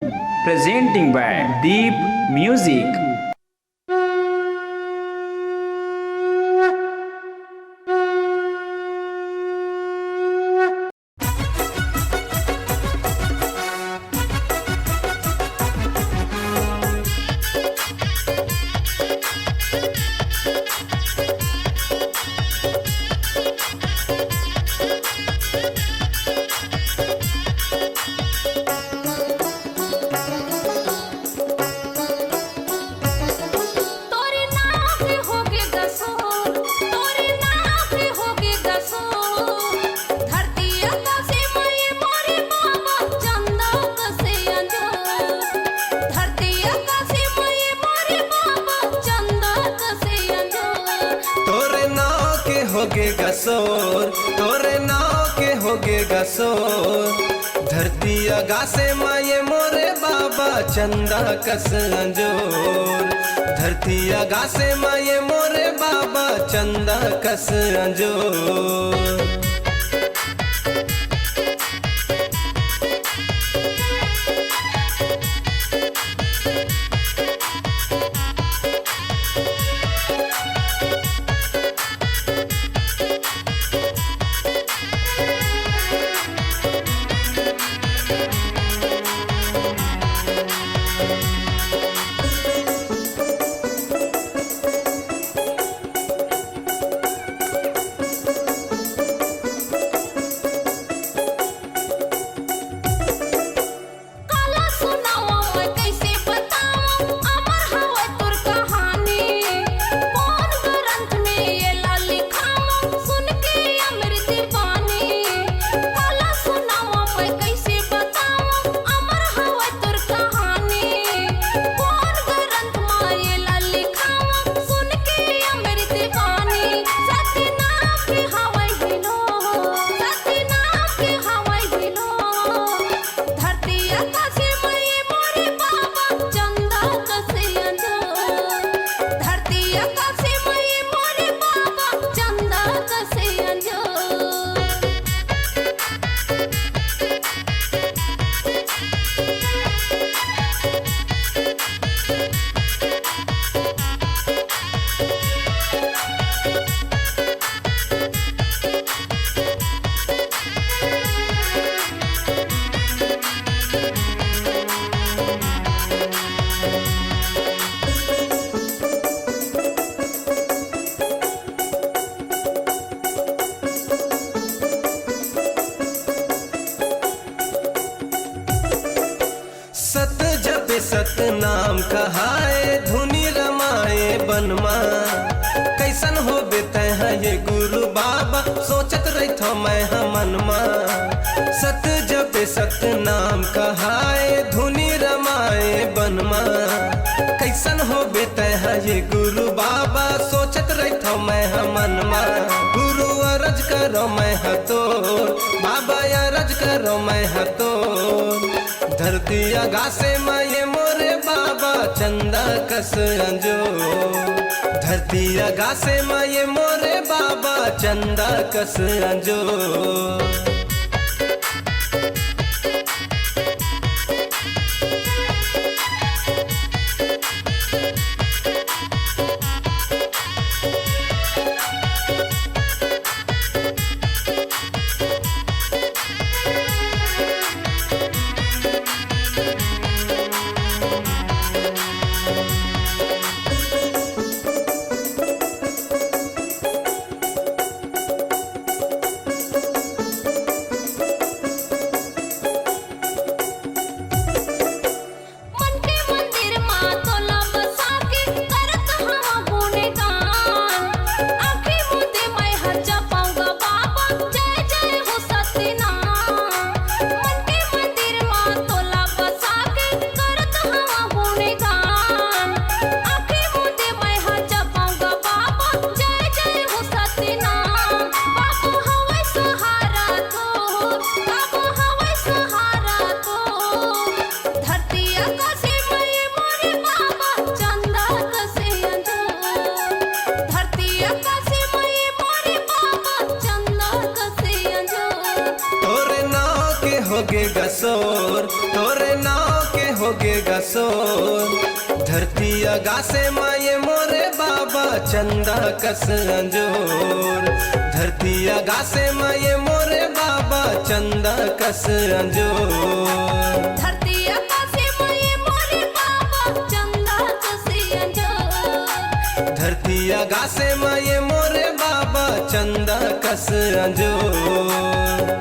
presenting by Deep Music. होगे गसोर तोरे नाव के होगे गसोर धरती अगासे माये मोरे बाबा चंदा कस अंजोर धरती अगासे माये मोरे बाबा चंदा कस अंजोर सत जपे सत नाम कहाए धुनी रमाए बनमा कैसन हो बेते हैं ये गुरु बाबा सोचत रही थो मैं मनमा सत जपे सत नाम कहाए धुनी रमाए बनमा कैसन हो बेते हैं ये गुरु बाबा सोचत रही थो मैं मनमा गुरु अरज करो मैं हतो बाबा अरज करो मैं हतो धरती अगासे माये मोरे बाबा चंदा कस अंजो धरती अगासे माये मोरे बाबा चंदा कस अंजो होगे गसोर तोरे नाव के होगेगा शोर। धरती आगासे माये मोरे बाबा चंदा कस अंजोर। धरती आगासे माये मोरे बाबा चंदा कस अंजोर। धरती आकाशे माये मोरे बाबा चंदा कस अंजोर। धरती आगासे माये मोरे बाबा चंदा कस अंजोर।